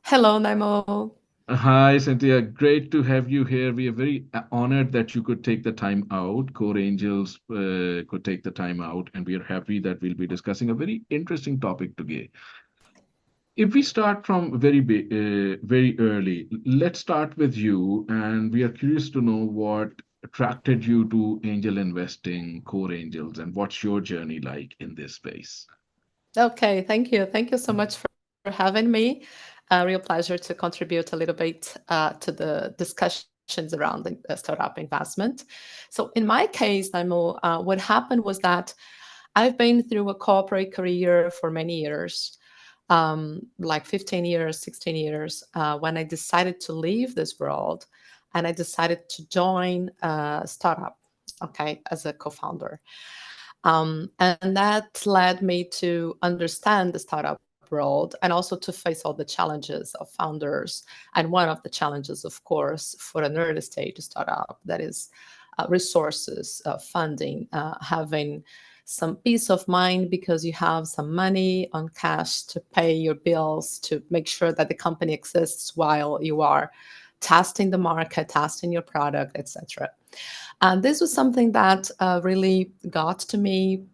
Hello, Naimul. Hi, Cynthia. Great to have you here. We are very honored that you could take the time out. Core Angels could take the time out, and we are happy that we'll be discussing a very interesting topic today. If we start from very early, let's start with you, and we are curious to know what attracted you to angel investing, Core Angels, and what's your journey like in this space? Okay, thank you. Thank you so much for having me. A real pleasure to contribute a little bit to the discussions around the startup investment. So, in my case, Naimul, what happened was that I've been through a corporate career for many years, like 15 years, 16 years, when I decided to leave this world and I decided to join a startup, okay, as a co founder. And that led me to understand the startup world and also to face all the challenges of founders. And one of the challenges, of course, for an early stage startup that is resources, funding, having some peace of mind because you have some money on cash to pay your bills, to make sure that the company exists while you are testing the market, testing your product, etc. And this was something that really got to me.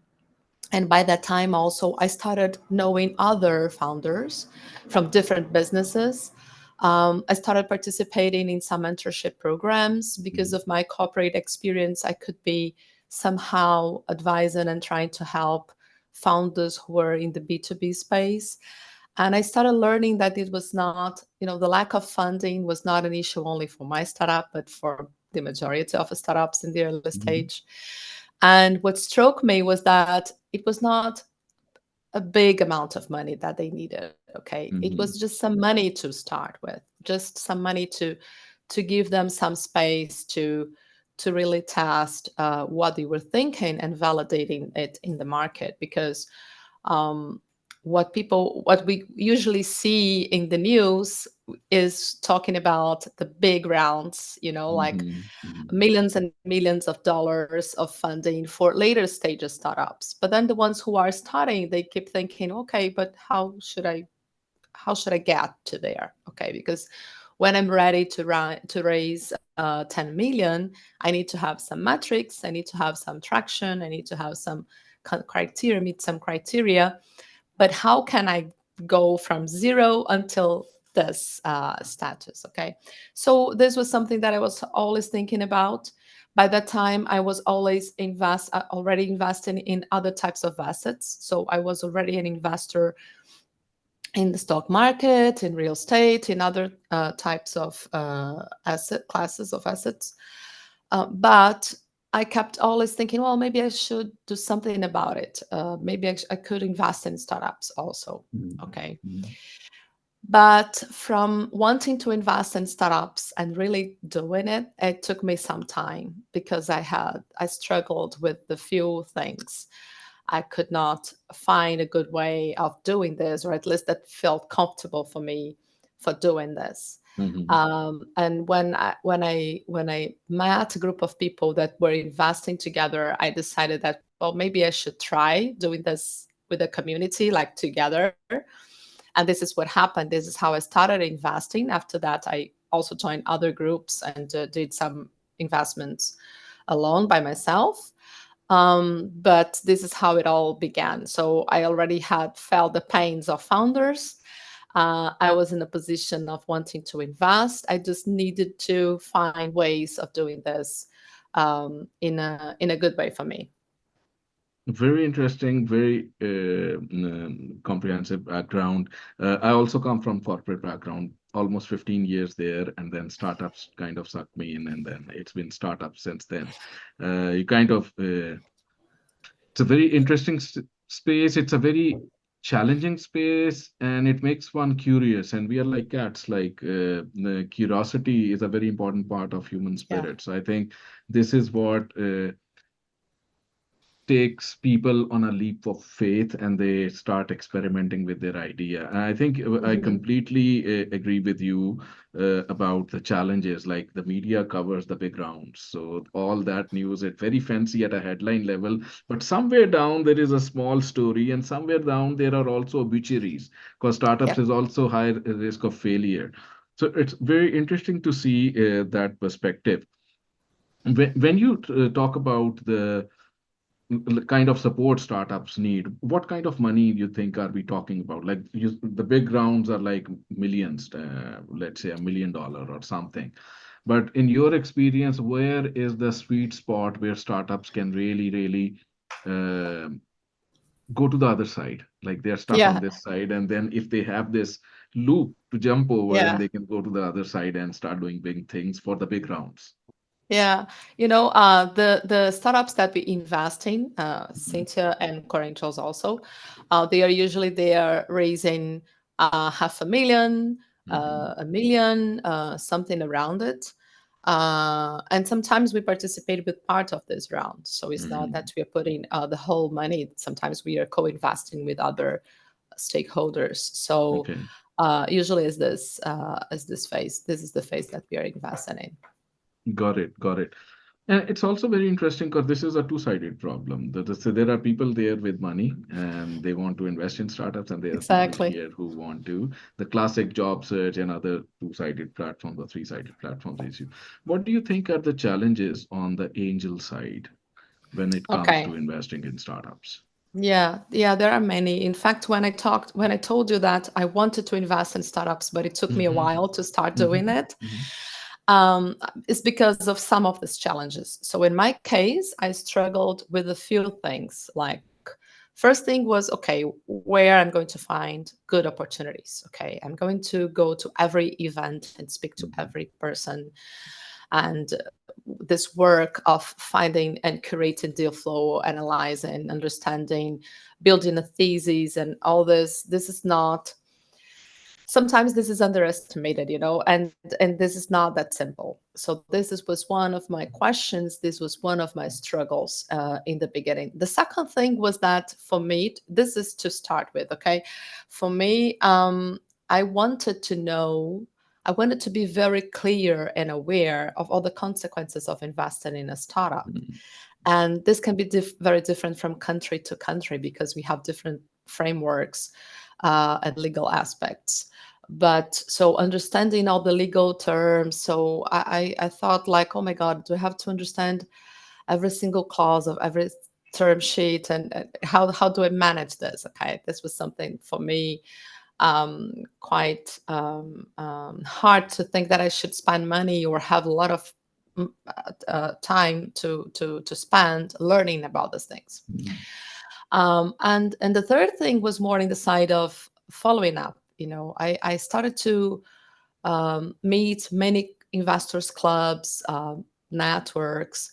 And by that time, also, I started knowing other founders from different businesses. I started participating in some mentorship programs because Mhm. of my corporate experience. I could be somehow advising and trying to help founders who were in the B2B space. And I started learning that it was not, the lack of funding was not an issue only for my startup, but for the majority of startups in the early Mhm. stage. And what struck me was that it was not a big amount of money that they needed. Okay. It was Mhm. just some money to start with, just some money to give them some space to really test what they were thinking and validating it in the market because um, what we usually see in the news is talking about the big rounds, like Mhm. Mhm. millions and millions of dollars of funding for later stages startups. But then the ones who are starting, they keep thinking, okay, but how should I get to there? Okay, because when I'm ready to raise 10 million, I need to have some metrics, I need to have some traction, I need to have some criteria, meet some criteria. But how can I go from zero until this status? Okay, so this was something that I was always thinking about. By that time, I was already investing in other types of assets. So I was already an investor in the stock market, in real estate, in other types of asset classes of assets. But I kept always thinking, well, maybe I should do something about it. Maybe I could invest in startups also. Okay. Mhm. But from wanting to invest in startups and really doing it, it took me some time because I struggled with the few things. I could not find a good way of doing this, or at least that felt comfortable for me for doing this. Mhm. And when I met a group of people that were investing together, I decided that, well, maybe I should try doing this with a community, like together. And this is what happened. This is how I started investing. After that, I also joined other groups and did some investments alone by myself. But this is how it all began. So I already had felt the pains of founders. I was in a position of wanting to invest. I just needed to find ways of doing this in a good way for me. Very interesting, very comprehensive background. I also come from corporate background, almost 15 years there, and then startups kind of sucked me in, and then it's been startups since then. You kind of, it's a very interesting space. It's a very challenging space, and it makes one curious. And we are like cats, like the curiosity is a very important part of human Yeah. spirit. So I think this is what takes people on a leap of faith and they start experimenting with their idea. And I think I Mhm. completely agree with you about the challenges. Like the media covers the big rounds, so all that news it's very fancy at a headline level, but somewhere down there is a small story, and somewhere down there are also obituaries because startups Yep. is also high risk of failure. So it's very interesting to see that perspective. When you talk about the kind of support startups need, what kind of money you think are we talking about? Like the big rounds are like millions, let's say $1 million or something. But in your experience, where is the sweet spot where startups can really um go to the other side? Like they're stuck on Yeah. this side, and then if they have this loop to jump over, and Yeah. they can go to the other side and start doing big things for the big rounds. Yeah, the startups that we invest in, Mhm, Cintia and COREangels also, they are usually they are raising 500,000, mhm, 1 million, something around it, and sometimes we participate with part of this round. So it's not mhm. that we are putting the whole money. Sometimes we are co-investing with other stakeholders. So Okay. usually is this phase. This is the phase that we are investing in. Got it. Got it. And it's also very interesting because this is a two-sided problem. So there are people there with money and they want to invest in startups, and there are people Exactly. here who want to the classic job search and other two-sided platforms or three-sided platforms issue. What do you think are the challenges on the angel side when it comes Okay. to investing in startups? Yeah, there are many. In fact, when I told you that I wanted to invest in startups, but it took me a Hmm. while to start doing Hmm. it, Hmm. it's because of some of these challenges. So in my case, I struggled with a few things. Like, first thing was, okay, where I'm going to find good opportunities. Okay, I'm going to go to every event and speak to Hmm. every person, and this work of finding and curating deal flow, analyzing, understanding, building a thesis, and all this is not, sometimes this is underestimated, and this is not that simple. So was one of my questions. This was one of my struggles in the beginning. The second thing was that for me, this is to start with, okay, for me, I wanted to know, I wanted to be very clear and aware of all the consequences of investing in a startup. And this can be very different from country to country because we have different frameworks and legal aspects. But so understanding all the legal terms, so I thought like, oh my God, do I have to understand every single clause of every term sheet, and how do I manage this? Okay, this was something for me quite hard to think that I should spend money or have a lot of time to spend learning about these things. Hmm. And the third thing was more in the side of following up. I started to meet many investors clubs, networks,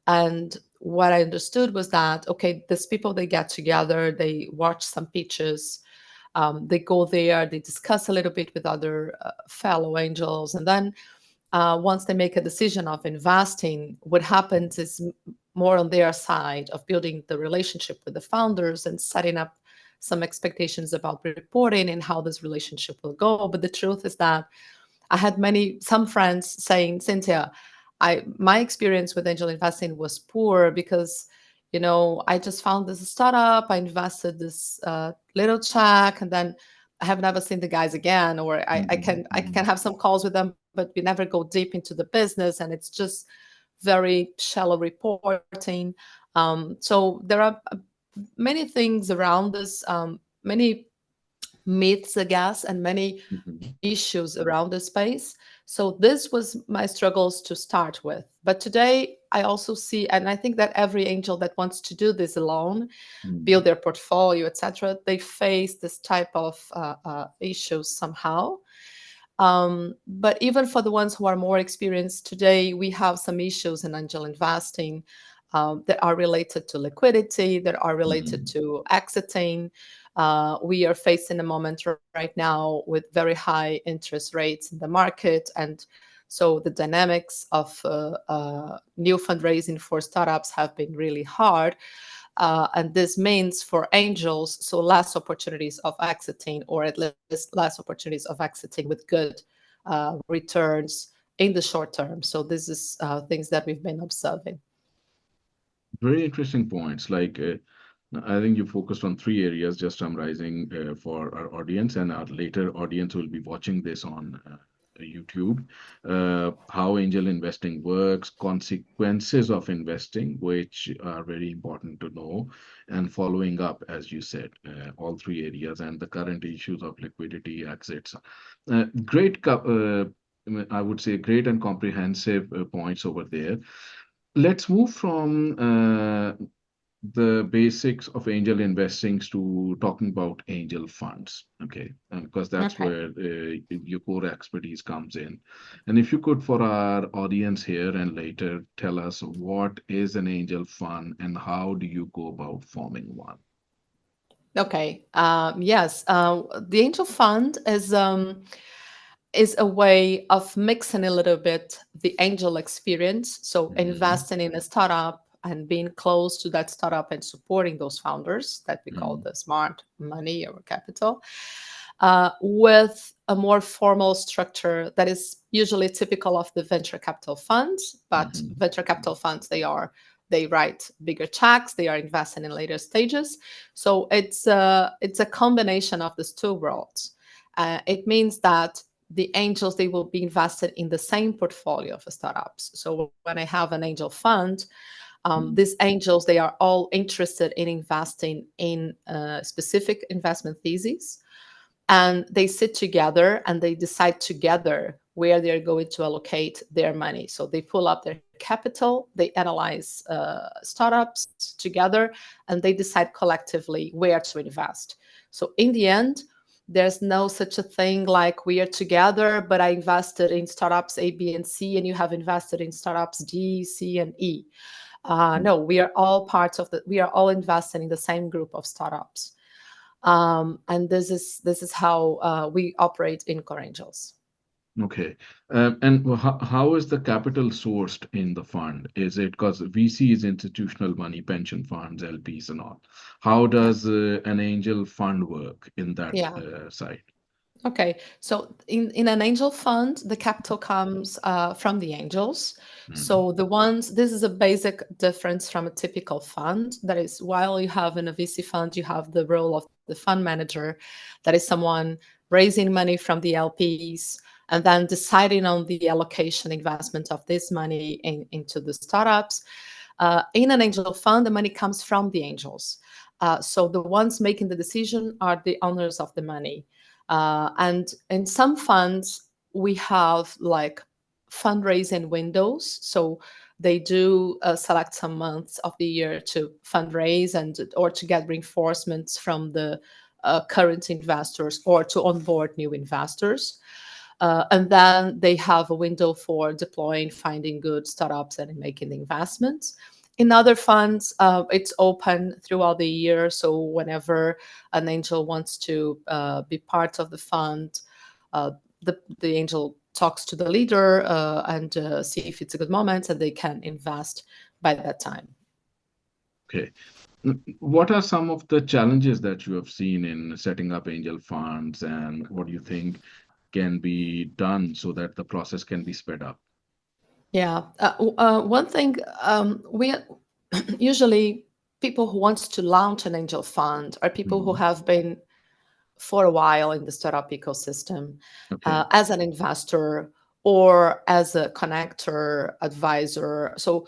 and what I understood was that, okay, these people, they get together, they watch some pitches, they go there, they discuss a little bit with other fellow angels, and then once they make a decision of investing, what happens is more on their side of building the relationship with the founders and setting up some expectations about reporting and how this relationship will go. But the truth is that I had some friends saying, Cynthia, my experience with angel investing was poor because, I just found this startup, I invested this little check, and then I have never seen the guys again, or I can have some calls with them, but we never go deep into the business, and it's just very shallow reporting. So there are many things around this, many myths, I guess, and many Hmm. issues around the space. So this was my struggles to start with. But today I also see, and I think that every angel that wants to do this alone, build Hmm. their portfolio, etc., they face this type of issues somehow. But even for the ones who are more experienced today, we have some issues in angel investing that are related to liquidity, that are related Hmm. to exiting. We are facing a moment right now with very high interest rates in the market. And so the dynamics of new fundraising for startups have been really hard. And this means for angels, so less opportunities of exiting, or at least less opportunities of exiting with good returns in the short term. So this is things that we've been observing. Very interesting points. I think you focused on three areas, just summarizing for our audience, and our later audience will be watching this on YouTube. How angel investing works, consequences of investing, which are very important to know, and following up, as you said, all three areas, and the current issues of liquidity, exits. I would say great and comprehensive points over there. Let's move from the basics of angel investing to talking about angel funds, okay? And because that's Okay. where your core expertise comes in. And if you could, for our audience here and later, tell us what is an angel fund and how do you go about forming one? Okay. Yes. The angel fund is a way of mixing a little bit the angel experience. So Mhm, investing in a startup and being close to that startup and supporting those founders that we call mhm, the smart money or capital, with a more formal structure that is usually typical of the venture capital funds. But mhm, venture capital funds, they write bigger checks. They are investing in later stages. So it's a combination of these two worlds. It means that the angels, they will be invested in the same portfolio of startups. So when I have an angel fund, mhm, these angels, they are all interested in investing in specific investment theses, and they sit together and they decide together where they're going to allocate their money. So they pull up their capital, they analyze startups together, and they decide collectively where to invest. So in the end, there's no such a thing like we are together, but I invested in startups A, B, and C, and you have invested in startups D, C, and E. No, we are all parts of we are all invested in the same group of startups. And this is how we operate in COREangels. Okay. And how is the capital sourced in the fund? Is it because VC is institutional money, pension funds, LPs, and all? How Yeah. does an angel fund work in that Yeah. side? Okay. So in an angel fund, the capital comes from the angels. Mhm, So this is a basic difference from a typical fund. That is, while you have in a VC fund, you have the role of the fund manager. That is someone raising money from the LPs and then deciding on the allocation investment of this money into the startups. In an angel fund, the money comes from the angels. So the ones making the decision are the owners of the money. And in some funds, we have like fundraising windows. So they do select some months of the year to fundraise and or to get reinforcements from the current investors or to onboard new investors. And then they have a window for deploying, finding good startups, and making the investments. In other funds, it's open throughout the year. So whenever an angel wants to be part of the fund, uh, the angel talks to the leader and see if it's a good moment, and they can invest by that time. okay. What are some of the challenges that you have seen in setting up angel funds, and what do you think can be done so that the process can be sped up? Yeah. One thing we usually people who wants to launch an angel fund are people who Mhm, have been for a while in the startup ecosystem okay. as an investor or as a connector advisor. So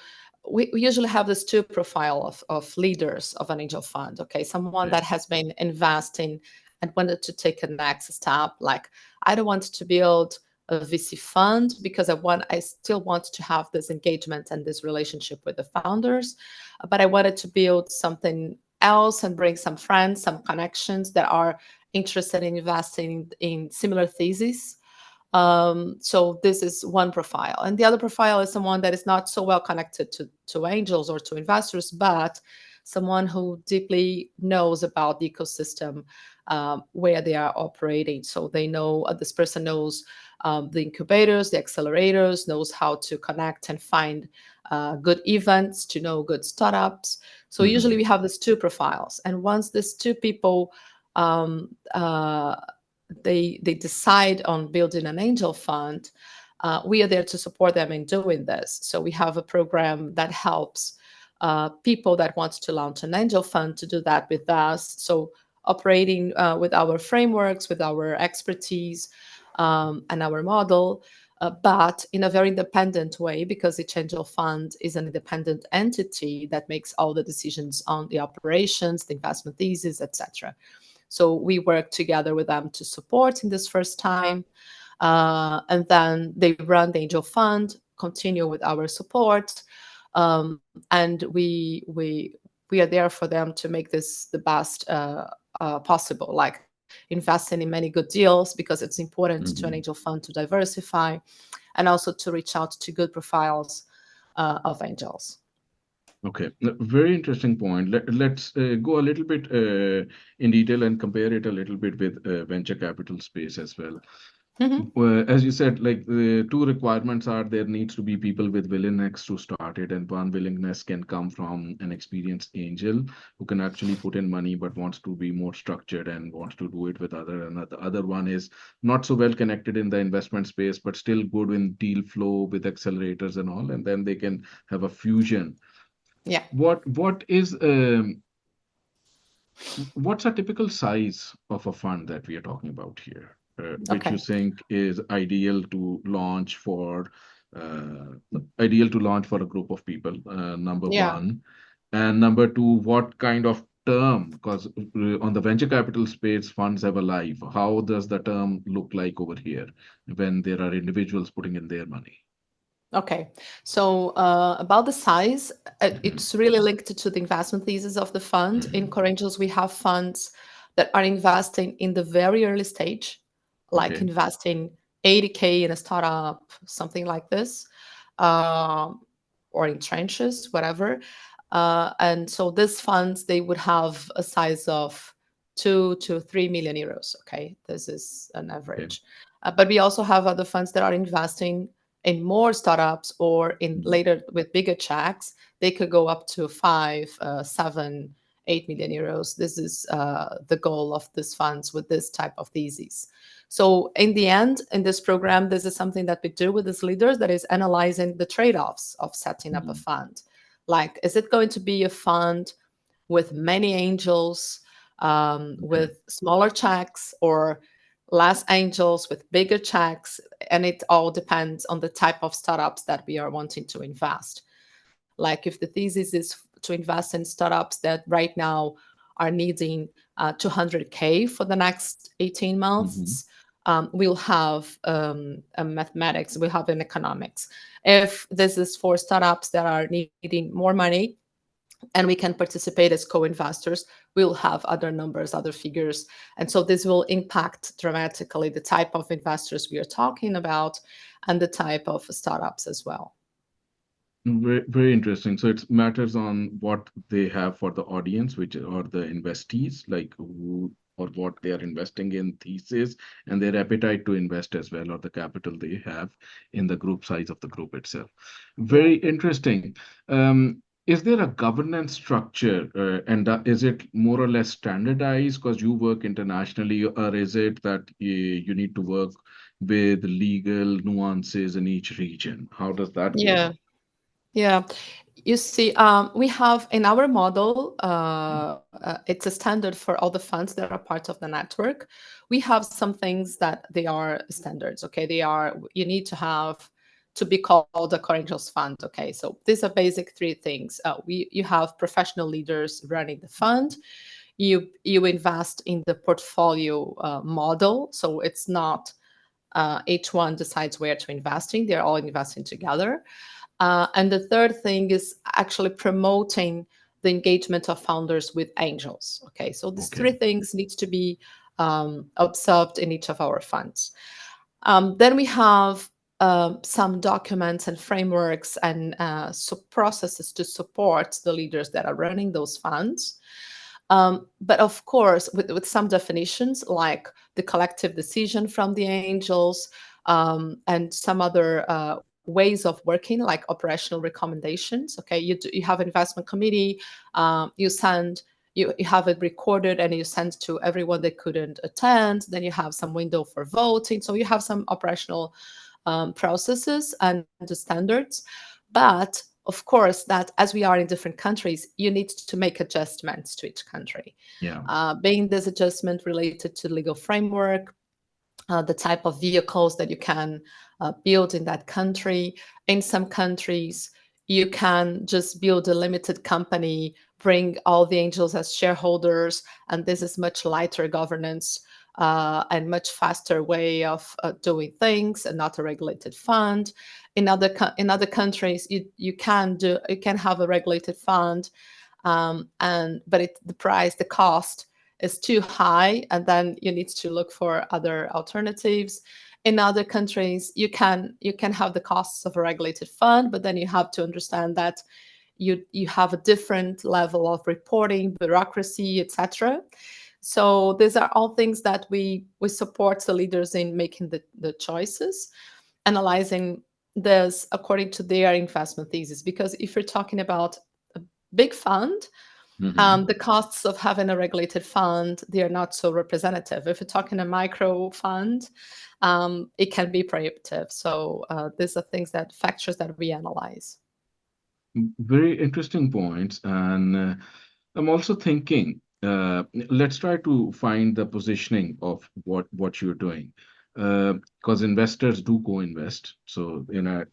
we usually have this two profile of leaders of an angel fund. Okay, someone Okay. that has been investing and wanted to take a next step. Like, I don't want to build a VC fund because I still want to have this engagement and this relationship with the founders, but I wanted to build something else and bring some friends, some connections that are interested in investing in similar theses. So this is one profile. And the other profile is someone that is not so well connected to angels or to investors, but someone who deeply knows about the ecosystem where they are operating. So they know, this person knows the incubators, the accelerators, knows how to connect and find good events, to know good startups. So usually Hmm. we have these two profiles, and once these two people um, uh, they decide on building an angel fund, we are there to support them in doing this. So we have a program that helps people that want to launch an angel fund to do that with us. So operating with our frameworks, with our expertise, and our model, but in a very independent way, because each angel fund is an independent entity that makes all the decisions on the operations, the investment thesis, etc. So we work together with them to support in this first time, and then they run the angel fund, continue with our support, and we are there for them to make this the best possible, like investing in many good deals, because it's important to an Hmm. angel fund to diversify, and also to reach out to good profiles of angels. Okay, very interesting point. Let's go a little bit in detail and compare it a little bit with venture capital space as well. Mhm. As you said, like the two requirements are there needs to be people with willingness to start it, and one willingness can come from an experienced angel who can actually put in money but wants to be more structured and wants to do it with other. And the other one is not so well connected in the investment space, but still good in deal flow with accelerators and all, and then they can have a fusion. Yeah. What's a typical size of a fund that we are talking about here, which you Okay. think is uh, ideal to launch for a group of people, number Yeah. one, and number two, what kind of term? Because on the venture capital space, funds have a life. How does the term look like over here when there are individuals putting in their money? Okay, so about the size, Hmm. it's really linked to the investment thesis of the fund. In Hmm. COREangels, we have funds that are investing in the very early stage, like Okay. investing 80K in a startup, something like this, um, or in trenches, whatever. And so these funds, they would have a size of 2 to 3 million euros. Okay, this is an Okay. average. But we also have other funds that are investing in more startups, or in Mhm. later with bigger checks. They could go up to 5, 7, 8 million euros. This is the goal of these funds with this type of thesis. So in the end, in this program, this is something that we do with these leaders, that is analyzing the trade-offs of setting up a Mhm. fund. Like, is it going to be a fund with many angels, Okay. with smaller checks, or less angels with bigger checks? And it all depends on the type of startups that we are wanting to invest. Like, if the thesis is to invest in startups that right now are needing 200K for the next 18 Mhm. months, we'll have a mathematics, we'll have an economics. If this is for startups that are needing more money, and we can participate as co-investors, we'll have other numbers, other figures. And so this will impact dramatically the type of investors we are talking about, and the type of startups as well. Very, very interesting. So it matters on what they have for the audience, which are the investees, like who or what they are investing in thesis, and their appetite to invest as well, or the capital they have in the group size of the group itself. Yeah. Very interesting. Is there a governance structure, and is it more or less standardized because you work internationally, or is it that you need to work with legal nuances in each region? How does that go Yeah. about? Yeah. You see, we have in our model, it's a standard for all the funds that are part of the network. We have some things that they are standards. Okay, they are, you need to have to be called a COREangels fund. Okay, so these are basic three things. You have professional leaders running the fund. You invest in the portfolio model, so it's not each one decides where to investing. They're all investing together. And the third thing is actually promoting the engagement of founders with angels. Okay, so these Okay. three things needs to be observed in each of our funds. Then we have some documents and frameworks and processes to support the leaders that are running those funds. But of course, with some definitions, like the collective decision from the angels, and some other ways of working, like operational recommendations. Okay, you have investment committee, you send you have it recorded and you send to everyone that couldn't attend. Then you have some window for voting. So you have some operational processes and the standards. But of course, that as we are in different countries, you need to make adjustments to each country. Yeah. Being this adjustment related to legal framework, the type of vehicles that you can build in that country. In some countries, you can just build a limited company, bring all the angels as shareholders, and this is much lighter governance and much faster way of doing things, and not a regulated fund. In other countries, you can have a regulated fund, and but the cost is too high, and then you need to look for other alternatives. In other countries, you can have the costs of a regulated fund, but then you have to understand that you have a different level of reporting, bureaucracy, etc. So these are all things that we support the leaders in making the choices, analyzing this according to their investment thesis. Because if you're talking about a big fund, Hmm. the costs of having a regulated fund, they are not so representative. If you're talking a micro fund, it can be prohibitive. So these are things that factors that we analyze. Very interesting points. And I'm also thinking, let's try to find the positioning of what you're doing. Because investors do co-invest. So in a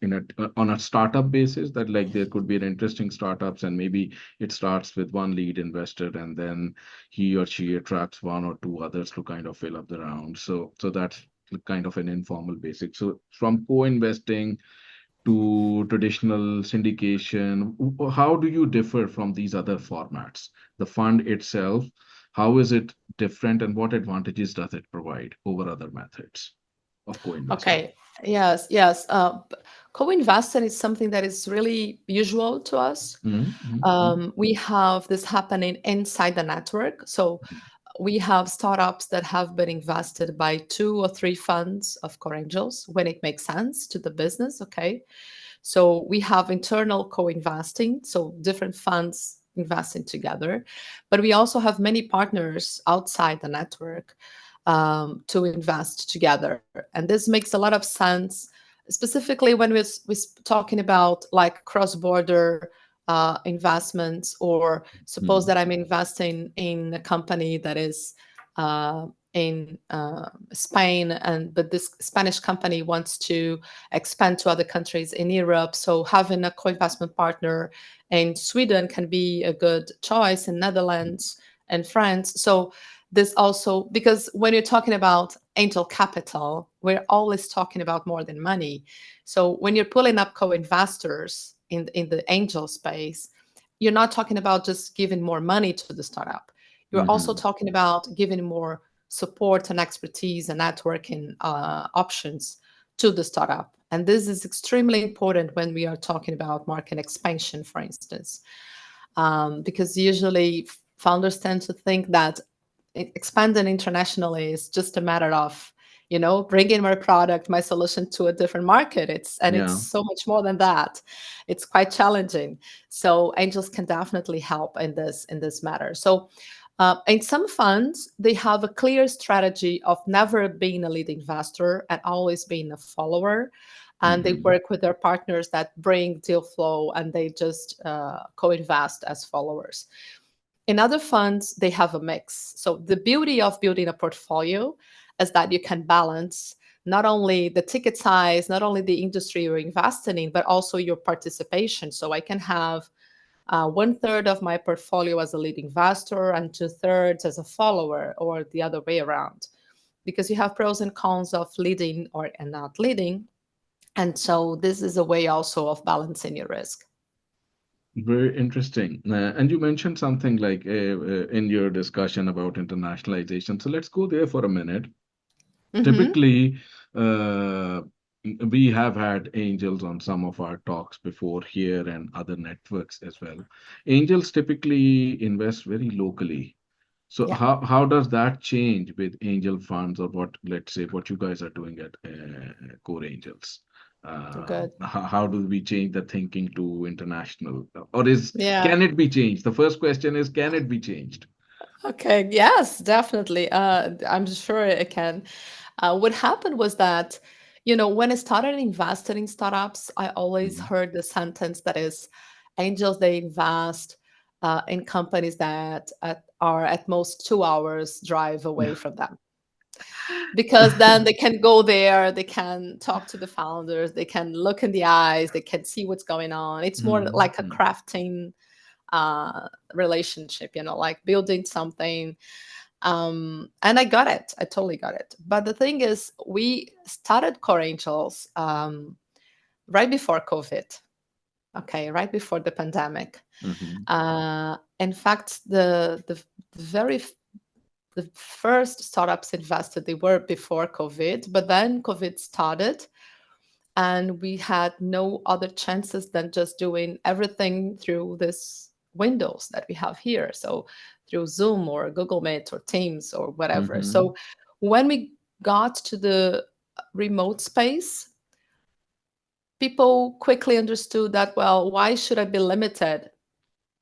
on a startup basis, that like there could be an interesting startups, and maybe it starts with one lead investor, and then he or she attracts one or two others to kind of fill up the round. So that's kind of an informal basic. So from co-investing to traditional syndication, how do you differ from these other formats? The fund itself, how is it different, and what advantages does it provide over other methods of co-investing? Okay. Yes. Yes. Co-investing is something that is really usual to us. Mm-hmm. We have this happening inside the network. So we have startups that have been invested by 2 or 3 funds of core angels when it makes sense to the business. Okay. So we have internal co-investing, so different funds investing together, but we also have many partners outside the network to invest together, and this makes a lot of sense, specifically when we're talking about like cross-border investments, or suppose that I'm investing in a company that is in Spain, and but this Spanish company wants to expand to other countries in Europe. So having a co-investment partner in Sweden can be a good choice, in Netherlands and France. So this also, because when you're talking about angel capital, we're always talking about more than money. So when you're pulling up co-investors in the angel space, you're not talking about just giving more money to the startup. You're also Mm-hmm. talking about giving more support and expertise and networking options to the startup. And this is extremely important when we are talking about market expansion, for instance, because usually founders tend to think that expanding internationally is just a matter of bringing my product, my solution to a different market. It's Yeah. so much more than that. It's quite challenging. So angels can definitely help in this matter. So in some funds, they have a clear strategy of never being a lead investor and always being a follower. And they Mm-hmm. work with their partners that bring deal flow, and they just co-invest as followers. In other funds, they have a mix. So the beauty of building a portfolio is that you can balance not only the ticket size, not only the industry you're investing in, but also your participation. So I can have 1/3 of my portfolio as a lead investor and 2/3 as a follower, or the other way around, because you have pros and cons of leading or and not leading. And so this is a way also of balancing your risk. Very interesting. And you mentioned something like in your discussion about internationalization. So let's go there for a minute. Hmm. Typically, uh, we have had angels on some of our talks before here and other networks as well. Angels typically invest very locally. So Yeah. how does that change with angel funds, or what, let's say, what you guys are doing at Core Angels? Good. How do we change the thinking to international? Or is Yeah. can it be changed? The first question is, can it be changed? Okay. Yes, definitely. I'm sure it can. What happened was that, when I started investing in startups, I always Mhm. heard the sentence that is, angels, they invest in companies that are at most 2 hours drive away from them. Because then they can go there, they can talk to the founders, they can look in the eyes, they can see what's going on. It's more like a Mhm. crafting relationship, like building something. And I got it. I totally got it. But the thing is, we started Core Angels right before COVID. Okay, right before the pandemic. Mhm. In fact, the first startups invested, they were before COVID, but then COVID started, and we had no other chances than just doing everything through this windows that we have here. So through Zoom or Google Meet or Teams or whatever. Mhm. So when we got to the remote space, people quickly understood that, well, why should I be limited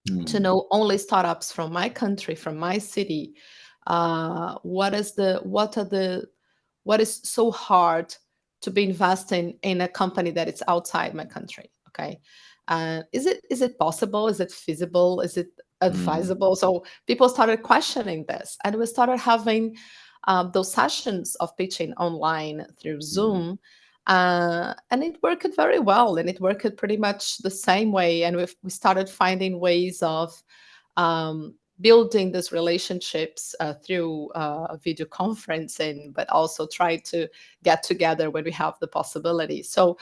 to Mhm. know only startups from my country, from my city? What is so hard to be investing in a company that is outside my country? Okay, is it possible? Is it feasible? Is it Mhm. advisable? So people started questioning this, and we started having those sessions of pitching online through Mhm. Zoom. And it worked very well, and it worked pretty much the same way. And we started finding ways of building these relationships through video conferencing, but also try to get together when we have the possibility. So,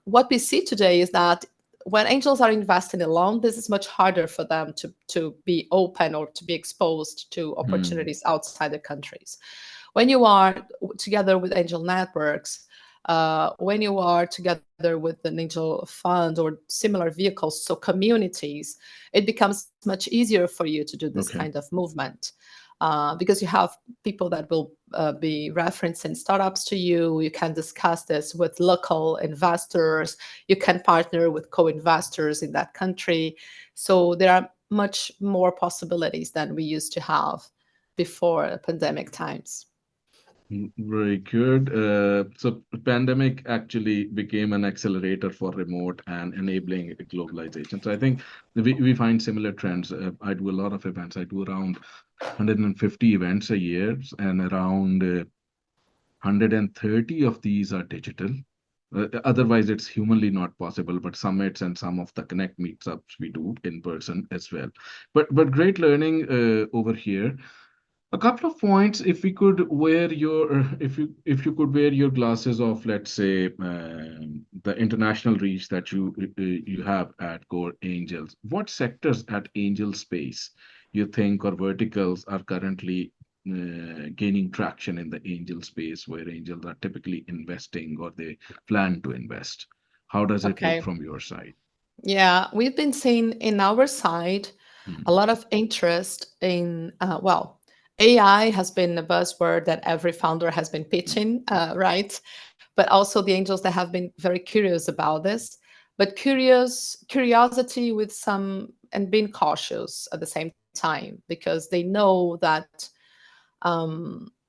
what we see today is that when angels are investing alone, this is much harder for them to be open or to be exposed to Mhm. opportunities outside the countries. When you are together with angel networks, when you are together with an angel fund or similar vehicles, so communities, it becomes much easier for you to do this kind Okay. of movement, because you have people that will be referencing startups to you. You can discuss this with local investors. You can partner with co-investors in that country. So there are much more possibilities than we used to have before pandemic times. Very good. So pandemic actually became an accelerator for remote and enabling globalization. So I think we find similar trends. I do a lot of events. I do around 150 events a year, and around 130 of these are digital. Otherwise, it's humanly not possible. But summits and some of the connect meetups we do in person as well. But great learning over here. A couple of points, if we could wear your, if you could wear your glasses of, let's say, the international reach that you have at Core Angels, what sectors at Angel Space you think or verticals are currently gaining traction in the angel space where angels are typically investing or they plan to invest? How does it look Okay. from your side? Yeah, we've been seeing in our side a Hmm. lot of interest in, well, AI has been a buzzword that every founder has been pitching, right? But also the angels that have been very curious about this, but curiosity with some, and being cautious at the same time, because they know that,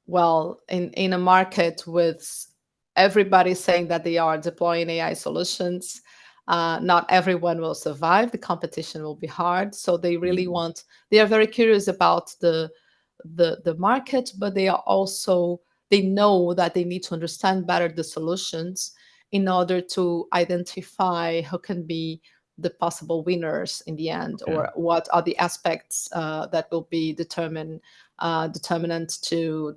well, in a market with everybody saying that they are deploying AI solutions, not everyone will survive. The competition will be hard. So they really Hmm. want, they are very curious about the market, but they are also, they know that they need to understand better the solutions in order to identify who can be the possible winners in the end, Okay. or what are the aspects that will be determinant to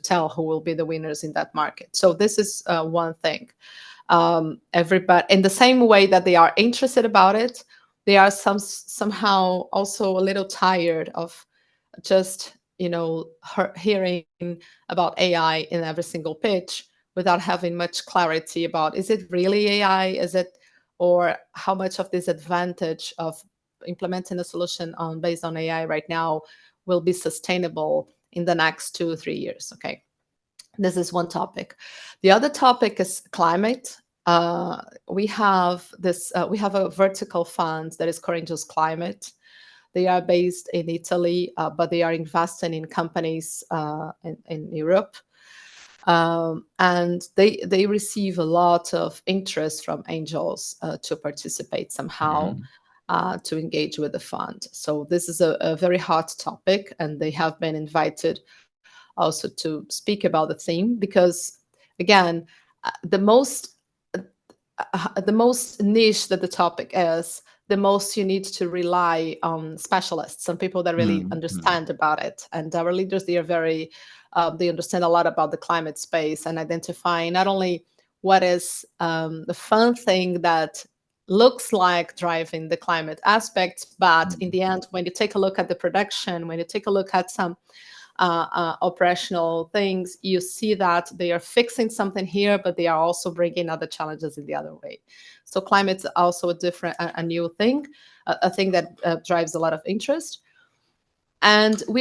tell who will be the winners in that market. So this is one thing. Everybody, in the same way that they are interested about it, they are somehow also a little tired of just hearing about AI in every single pitch without having much clarity about, is it really AI? Is it, or how much of this advantage of implementing a solution on based on AI right now will be sustainable in the next 2 or 3 years? Okay, this is one topic. The other topic is climate. We have this. We have a vertical fund that is COREangels Climate. They are based in Italy, but they are investing in companies in Europe, and they receive a lot of interest from angels to participate somehow, Mhm. to engage with the fund. So this is a very hot topic, and they have been invited also to speak about the theme because, again, the most niche that the topic is, the most you need to rely on specialists, some people that really Mhm. understand about it. And our leaders, they are very, they understand a lot about the climate space and identifying not only what is the fun thing that looks like driving the climate aspects, but in Mhm. the end, when you take a look at the production, when you take a look at some operational things, you see that they are fixing something here, but they are also bringing other challenges in the other way. So climate's also a new thing, a thing that drives a lot of interest. And we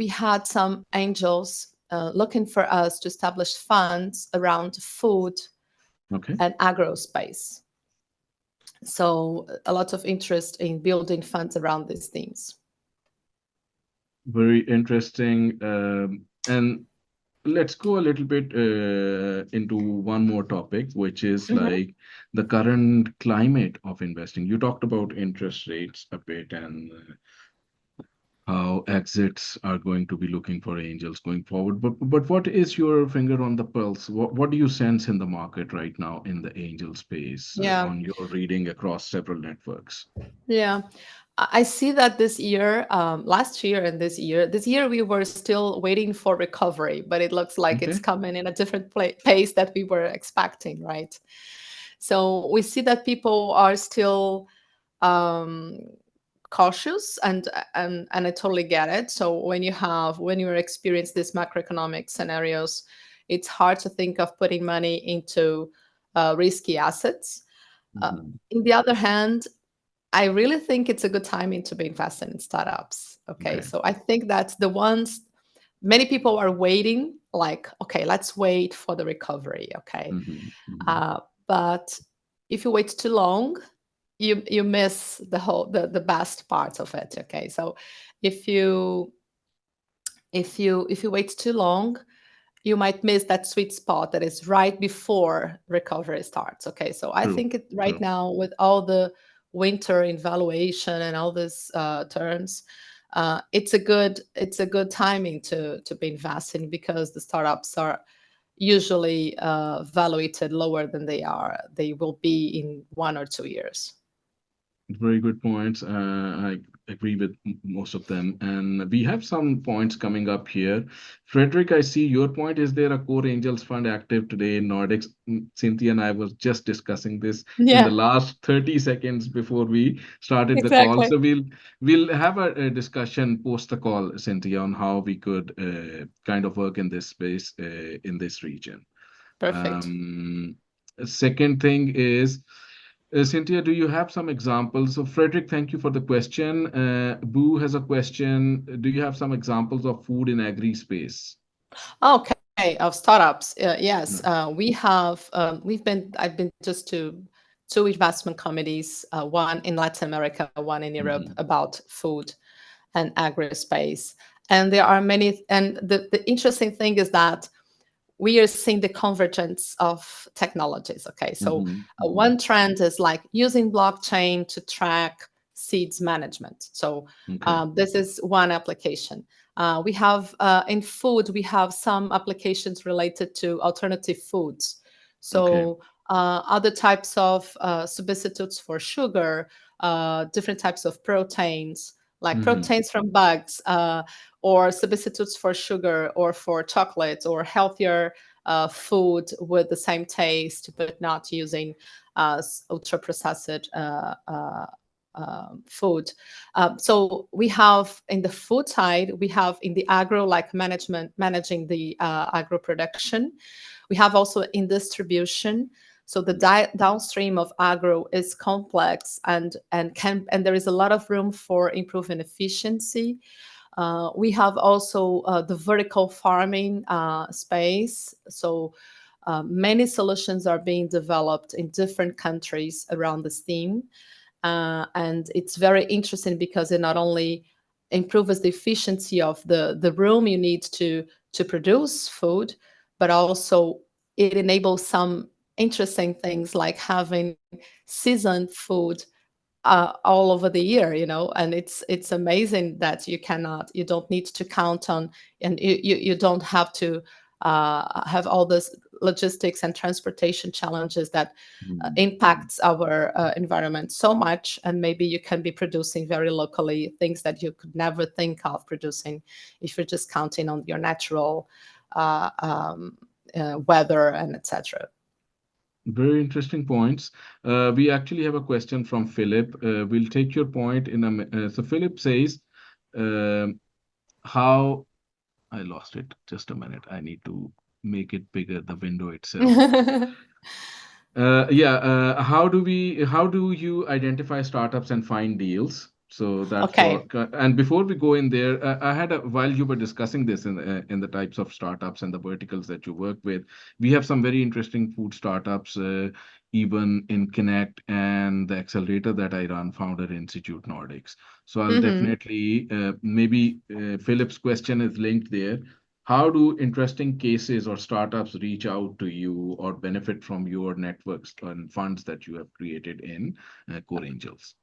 had some angels looking for us to establish funds around food Okay. and agro space. So a lot of interest in building funds around these themes. Very interesting. And let's go a little bit into one more topic, which is Mhm. like the current climate of investing. You talked about interest rates a bit and how exits are going to be looking for angels going forward. But what is your finger on the pulse? What do you sense in the market right now in the angel space Yeah. on your reading across several networks? Yeah, I see that this year, last year and this year we were still waiting for recovery, but it looks like it's Okay. coming in a different pace that we were expecting, right? So we see that people are still um, cautious, and I totally get it. So when you experience these macroeconomic scenarios, it's hard to think of putting money into risky assets. Mhm. In the other hand, I really think it's a good timing to be investing in startups. Okay. Okay. So I think that the ones many people are waiting, like, okay, let's wait for the recovery. Okay. Mhm. Mhm. Uh, but if you wait too long, you miss the best part of it. Okay. So if you wait too long, you might miss that sweet spot that is right before recovery starts. Okay, so I True. think right True. now with all the winter evaluation and all these terms, it's a good timing to be investing because the startups are usually valuated lower than they will be in 1 or 2 years. Very good points. I agree with most of them. And we have some points coming up here. Frederick, I see your point. Is there a Core Angels Fund active today in Nordics? Cynthia and I was just discussing this in the Yeah, last 30 seconds before we started the call. exactly. So we'll have a discussion post the call, Cynthia, on how we could kind of work in this space in this region. Perfect. Um, Second thing is, Cynthia, do you have some examples? So, Frederick, thank you for the question. Boo has a question. Do you have some examples of food in agri space? Okay, of startups. Yes, No. I've been just to two investment committees, one in Latin America, one in Europe, Mhm. about food and agri space. And there are many, and the interesting thing is that we are seeing the convergence of technologies. Okay, so Mhm. one Mhm. trend is like using blockchain to track seeds management. So Okay. this is one application. We have in food, we have some applications related to alternative foods. Okay. So other types of substitutes for sugar, different types of proteins, like Mhm. proteins from bugs, or substitutes for sugar or for chocolate, or healthier food with the same taste, but not using ultra processed food. So we have in the food side, we have in the agro, like managing the agro production. We have also in distribution. So the downstream of agro is complex, and there is a lot of room for improving efficiency. We have also the vertical farming space. So Many solutions are being developed in different countries around this theme. And it's very interesting because it not only improves the efficiency of the room you need to produce food, but also it enables some interesting things like having seasoned food all over the year, and it's amazing that you don't need to count on, and you don't have to have all those logistics and transportation challenges that impacts our environment so much, and maybe you can be producing very locally things that you could never think of producing if you're just counting on your natural weather and etc. Very interesting points. We actually have a question from Philip. We'll take your point in a so Philip says, um, how I lost it. Just a minute. I need to make it bigger, the window itself. Yeah, how do you identify startups and find deals? So that's Okay. what, and before we go in there, while you were discussing this in the types of startups and the verticals that you work with, we have some very interesting food startups, even in Connect and the accelerator that I run, Founder Institute Nordics. So I'll Hmm. definitely, maybe Philip's question is linked there. How do interesting cases or startups reach out to you or benefit from your networks and funds that you have created in Core Angels?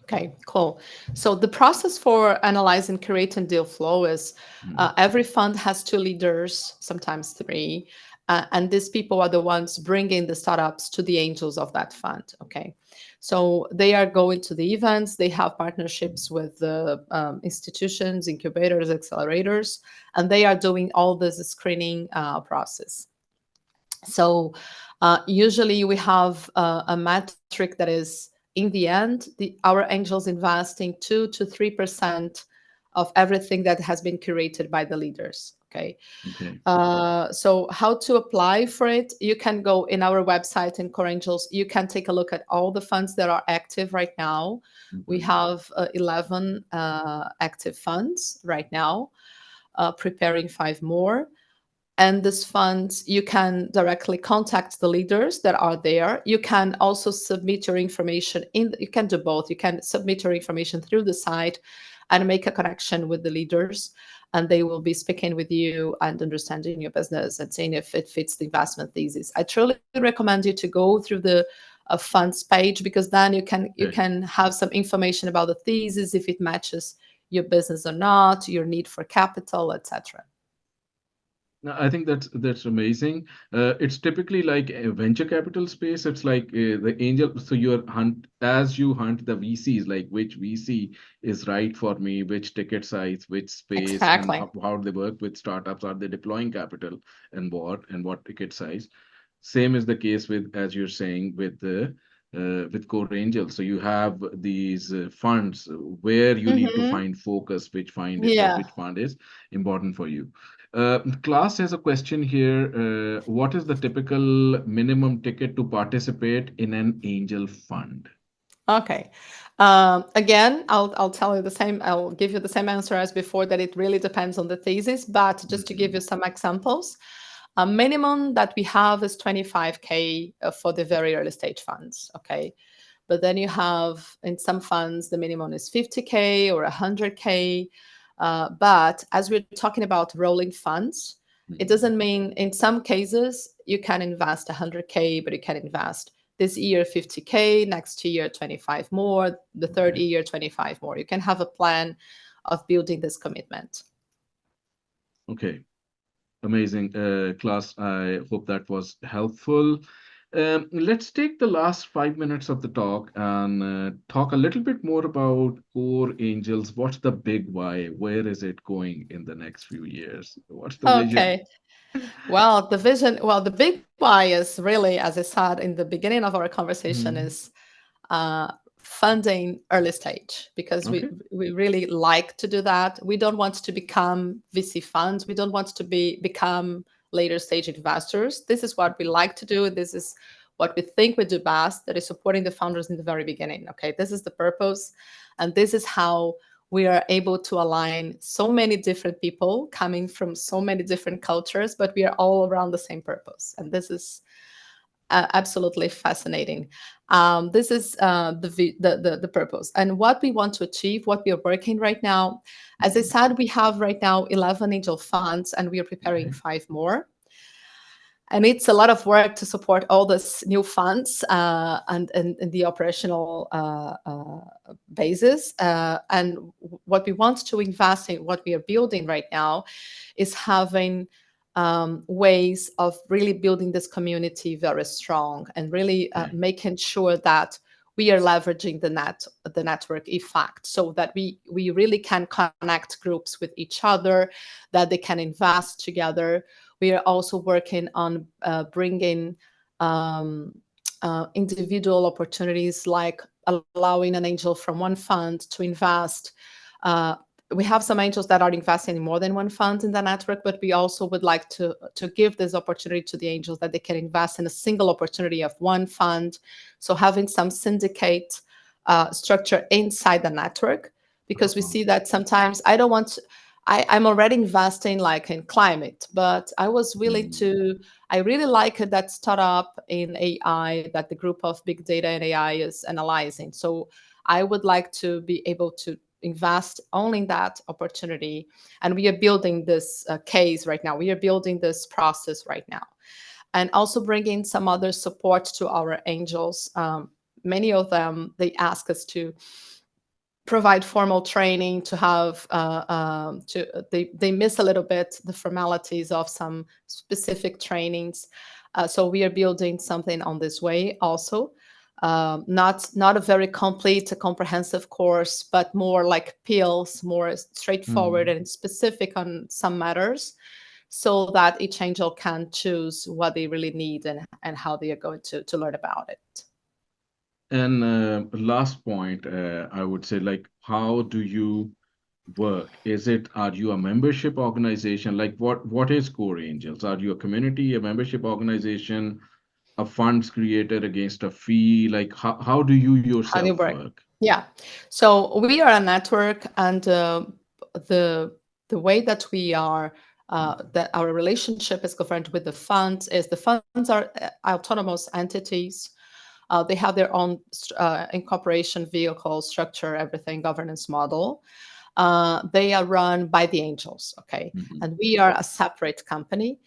Okay, cool. So the process for analyzing, creating deal flow is Mm. every fund has two leaders, sometimes three, and these people are the ones bringing the startups to the angels of that fund. Okay, so they are going to the events. They have partnerships with the institutions, incubators, accelerators, and they are doing all this screening process. So usually we have a metric that is, in the end, our angels investing 2 to 3% of everything that has been curated by the leaders. Okay. Okay. So how to apply for it? You can go in our website in COREangels. You can take a look at all the funds that are active right now. We Mhm. have 11 active funds right now, preparing 5 more. And this fund, you can directly contact the leaders that are there. You can also submit your information you can do both. You can submit your information through the site and make a connection with the leaders, and they will be speaking with you and understanding your business and seeing if it fits the investment thesis. I truly recommend you to go through the funds page, because then you Okay. can have some information about the thesis, if it matches your business or not, your need for capital, etc. No, I think that's amazing. It's typically like a venture capital space. It's like the angel. So you hunt the VCs, like which VC is right for me, which ticket size, which space, and Exactly. how they work with startups. Are they deploying capital and what ticket size? Same is the case with, as you're saying, with Core Angels. So you have these funds where you need to Hmm. find focus, Yeah. which fund is important for you. Class has a question here. What is the typical minimum ticket to participate in an angel fund? Okay. Again, I'll tell you the same. I'll give you the same answer as before, that it really depends on the thesis. But just to give you Mhm. some examples, a minimum that we have is 25K for the very early stage funds. Okay. But then you have, in some funds, the minimum is 50K or 100K. But as we're talking about rolling funds, it Mhm. doesn't mean, in some cases you can invest 100K, but you can invest this year 50K, next year 25 more, the third Okay. year 25 more. You can have a plan of building this commitment. Okay. Amazing, class. I hope that was helpful. Let's take the last 5 minutes of the talk and talk a little bit more about Core Angels. What's the big why? Where is it going in the next few years? What's the vision? Okay. Well, the big why is really, as I said in the beginning of our conversation, Mhm. is funding early stage, because we Okay. we really like to do that. We don't want to become VC funds. We don't want to become later stage investors. This is what we like to do. This is what we think we do best. That is supporting the founders in the very beginning. Okay, this is the purpose, and this is how we are able to align so many different people coming from so many different cultures, but we are all around the same purpose. And this is absolutely fascinating. This is the purpose and what we want to achieve, what we are working right now. As I said, we have right now 11 angel funds, and we are preparing Okay. 5 more. And it's a lot of work to support all these new funds and the operational basis. And what we want to invest in, what we are building right now, is having ways of really building this community very strong and really Okay. making sure that we are leveraging the network effect, so that we really can connect groups with each other, that they can invest together. We are also working on bringing individual opportunities, like allowing an angel from one fund to invest. We have some angels that are investing in more than one fund in the network, but we also would like to give this opportunity to the angels that they can invest in a single opportunity of one fund. So having some syndicate structure inside the network, because we Uh-huh. see that sometimes I don't want to, I'm already investing like in climate, but I was willing Mm. to, I really like that startup in AI that the group of big data and AI is analyzing. So I would like to be able to invest only in that opportunity. And we are building this case right now. We are building this process right now. And also bringing some other support to our angels. Many of them, they ask us to provide formal training, to have they miss a little bit the formalities of some specific trainings. So we are building something on this way also. Not a very complete, a comprehensive course, but more like pills, more straightforward Mm. and specific on some matters, so that each angel can choose what they really need and how they are going to learn about it. And last point, I would say, like, how do you work? Are you a membership organization? Like, what is Core Angels? Are you a community, a membership organization, a funds created against a fee? Like, how do you How do you yourself work? work? Yeah. So we are a network, and the the way that we are that our relationship is governed with the funds is the funds are autonomous entities. They have their own incorporation vehicle structure, everything governance model. They are run by the angels, okay? Mhm. And we are a separate company.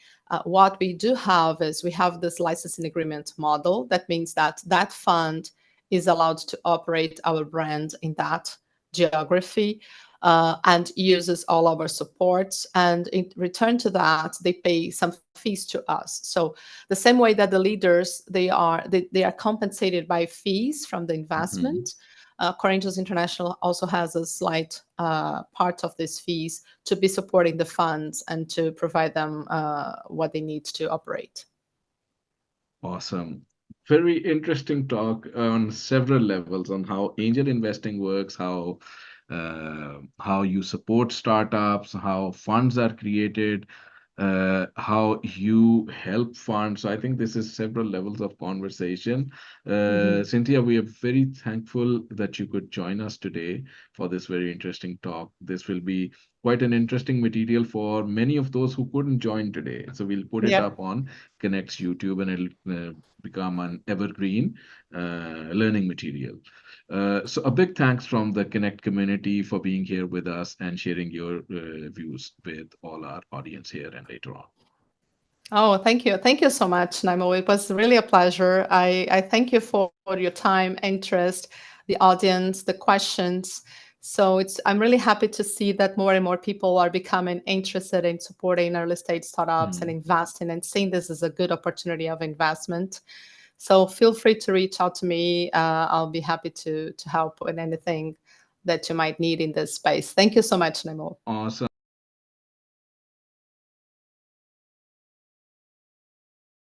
What we do have is we have this licensing agreement model. That means that that fund is allowed to operate our brand in that geography and uses all our supports. And in return to that, they pay some fees to us. So the same way that the leaders, they are compensated by fees from the Mhm. investment. COREangels International also has a slight part of these fees to be supporting the funds and to provide them what they need to operate. Awesome. Very interesting talk on several levels on how angel investing works, how you support startups, how funds are created, how you help funds. So I think this is several levels of conversation. Mhm. Cynthia, we are very thankful that you could join us today for this very interesting talk. This will be quite an interesting material for many of those who couldn't join today. So we'll put it up Yep. on Connect's YouTube, and it'll become an evergreen learning material. So a big thanks from the Connect community for being here with us and sharing your views with all our audience here and later on. Oh, thank you. Thank you so much, Naimul. It was really a pleasure. I thank you for your time, interest, the audience, the questions. So I'm really happy to see that more and more people are becoming interested in supporting early stage startups and Hmm. investing and seeing this as a good opportunity of investment. So feel free to reach out to me. I'll be happy to help with anything that you might need in this space. Thank you so much, Naimul. Awesome.